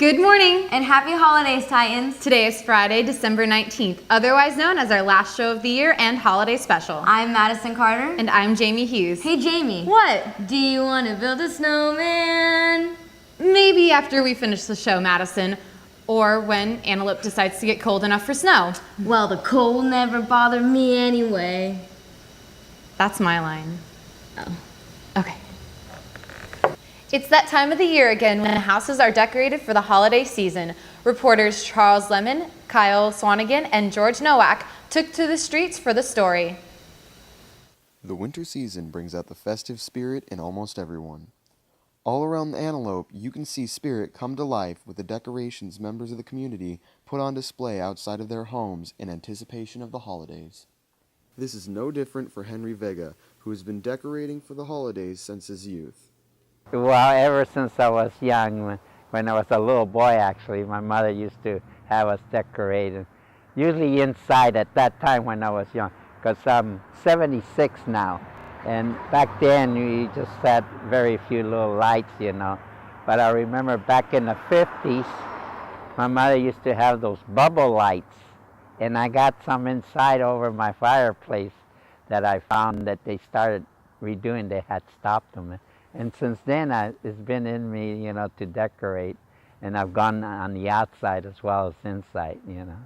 Good morning and happy holidays, Titans. Today is Friday, December 19th, otherwise known as our last show of the year and holiday special. I'm Madison Carter. And I'm Jamie Hughes. Hey Jamie. What? Do you want to build a snowman? Maybe after we finish the show, Madison. Or when Antelope decides to get cold enough for snow. Well, the cold never bothered me anyway. That's my line. Oh. Okay. It's that time of the year again when the houses are decorated for the holiday season. Reporters Charles Lemon, Kyle Swanigan, and George Nowak took to the streets for the story. The winter season brings out the festive spirit in almost everyone. All around the Antelope, you can see spirit come to life with the decorations members of the community put on display outside of their homes in anticipation of the holidays. This is no different for Henry Vega, who has been decorating for the holidays since his youth. Well, ever since I was young, when I was a little boy actually, my mother used to have us decorate, usually inside at that time when I was young, because I'm 76 now. And back then, we just had very few little lights, you know. But I remember back in the 50s, my mother used to have those bubble lights. And I got some inside over my fireplace that I found that they started redoing. They had stopped them. And since then, it's been in me, you know, to decorate. And I've gone on the outside as well as inside, you know.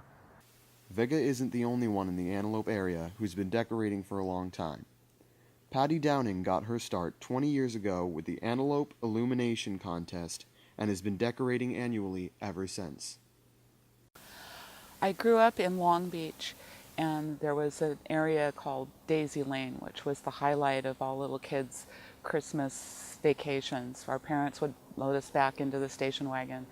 Vega isn't the only one in the Antelope area who's been decorating for a long time. Patty Downing got her start 20 years ago with the Antelope Illumination Contest and has been decorating annually ever since. I grew up in Long Beach, and there was an area called Daisy Lane, which was the highlight of all little kids' Christmas vacations. Our parents would load us back into the station wagon,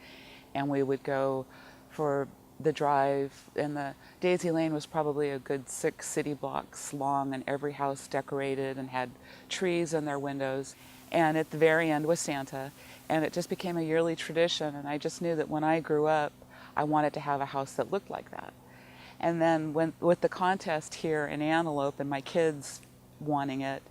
and we would go for the drive, and the Daisy Lane was probably a good 6 city blocks long, and every house decorated and had trees in their windows. And at the very end was Santa, and it just became a yearly tradition, and I just knew that when I grew up, I wanted to have a house that looked like that. And then with the contest here in Antelope and my kids wanting it,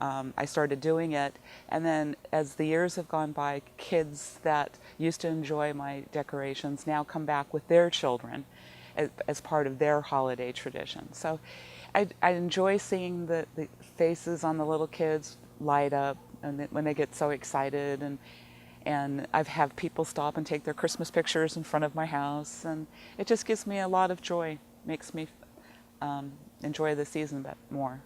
I started doing it, and then as the years have gone by, kids that used to enjoy my decorations now come back with their children as part of their holiday tradition. So I enjoy seeing the faces on the little kids light up and when they get so excited, and I've had people stop and take their Christmas pictures in front of my house, and it just gives me a lot of joy, makes me enjoy the season a bit more.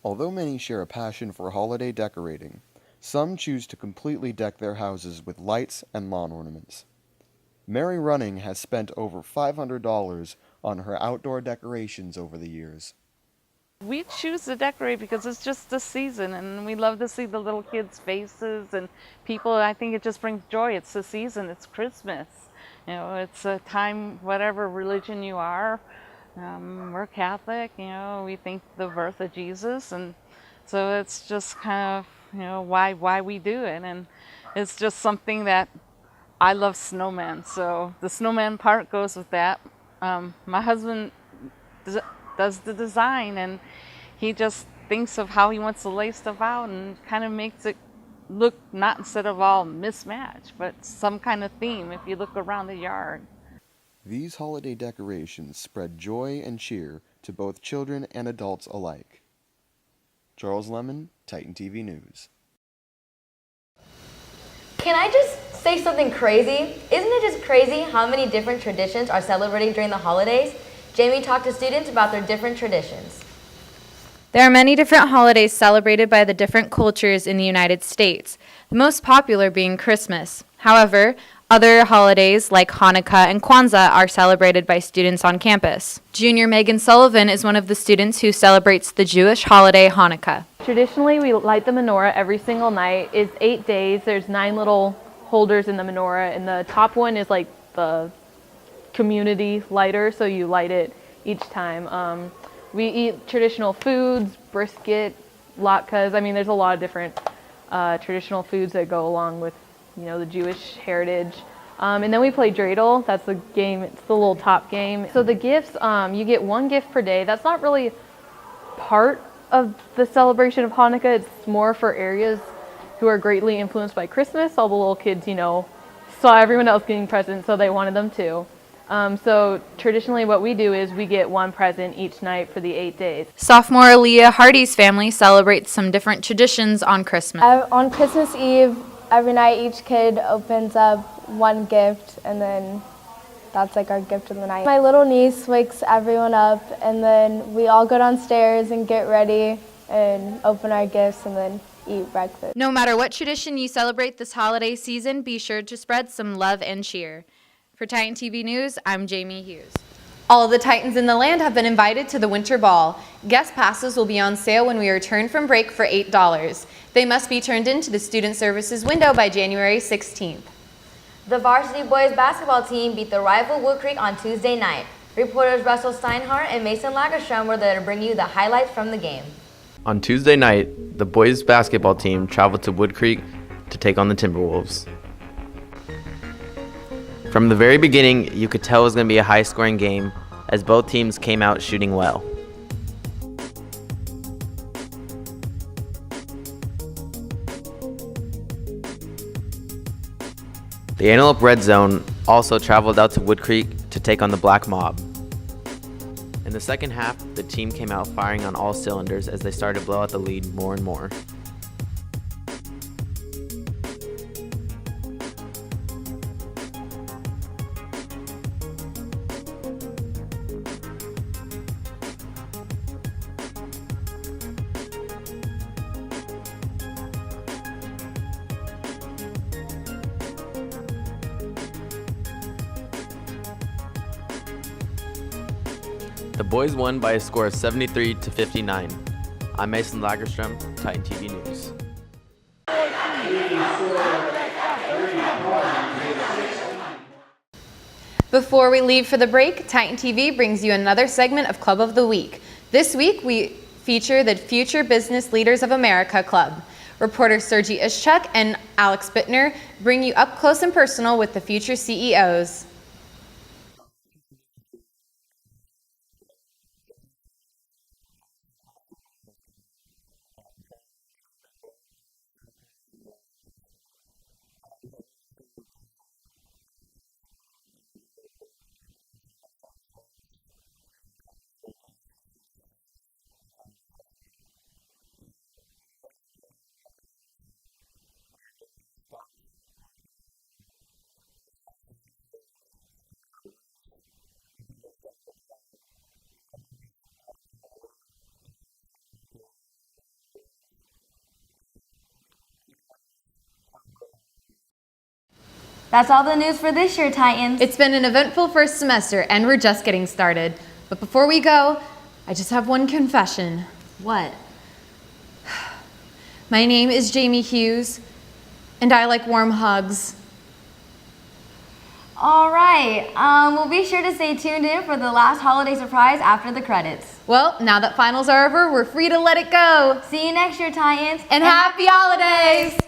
Although many share a passion for holiday decorating, some choose to completely deck their houses with lights and lawn ornaments. Mary Running has spent over $500 on her outdoor decorations over the years. We choose to decorate because it's just the season, and we love to see the little kids' faces and people. I think it just brings joy. It's the season. It's Christmas. You know, it's a time, whatever religion you are. We're Catholic, you know, we think the birth of Jesus, and so it's just kind of, you know, why we do it, and it's just something that I love snowmen, so the snowman part goes with that. My husband does the design, and he just thinks of how he wants to lay stuff out and kind of makes it look not instead of all mismatched, but some kind of theme if you look around the yard. These holiday decorations spread joy and cheer to both children and adults alike. Charles Lemon, Titan TV News. Can I just say something crazy? Isn't it just crazy how many different traditions are celebrating during the holidays? Jamie talked to students about their different traditions. There are many different holidays celebrated by the different cultures in the United States, the most popular being Christmas. However, other holidays like Hanukkah and Kwanzaa are celebrated by students on campus. Junior Megan Sullivan is one of the students who celebrates the Jewish holiday Hanukkah. Traditionally, we light the menorah every single night. It's 8 days. There's 9 little holders in the menorah, and the top one is like the community lighter, so you light it each time. We eat traditional foods, brisket, latkes. I mean, there's a lot of different traditional foods that go along with, you know, the Jewish heritage. And then we play dreidel. That's the game. It's the little top game. So the gifts, you get 1 gift per day. That's not really part of the celebration of Hanukkah. It's more for areas who are greatly influenced by Christmas. All the little kids, you know, saw everyone else getting presents, so they wanted them too. So traditionally what we do is we get one present each night for the 8 days. Sophomore Aaliyah Hardy's family celebrates some different traditions on Christmas. On Christmas Eve, every night each kid opens up one gift, and then that's like our gift of the night. My little niece wakes everyone up, and then we all go downstairs and get ready and open our gifts and then eat breakfast. No matter what tradition you celebrate this holiday season, be sure to spread some love and cheer. For Titan TV News, I'm Jamie Hughes. All of the Titans in the land have been invited to the Winter Ball. Guest passes will be on sale when we return from break for $8. They must be turned into the Student Services window by January 16th. The varsity boys basketball team beat the rival Wood Creek on Tuesday night. Reporters Russell Steinhardt and Mason Lagerstrom were there to bring you the highlights from the game. On Tuesday night, the boys basketball team traveled to Wood Creek to take on the Timberwolves. From the very beginning, you could tell it was going to be a high-scoring game as both teams came out shooting well. The Antelope Red Zone also traveled out to Wood Creek to take on the Black Mob. In the second half, the team came out firing on all cylinders as they started to blow out the lead more and more. The boys won by a score of 73-59. I'm Mason Lagerstrom, Titan TV News. Before we leave for the break, Titan TV brings you another segment of Club of the Week. This week, we feature the Future Business Leaders of America Club. Reporters Sergi Ischuk and Alex Bittner bring you up close and personal with the future CEOs. That's all the news for this year, Titans. It's been an eventful first semester, and we're just getting started. But before we go, I just have one confession. What? My name is Jamie Hughes, and I like warm hugs. All right. We'll be sure to stay tuned in for the last holiday surprise after the credits. Well, now that finals are over, we're free to let it go. See you next year, Titans. And happy holidays!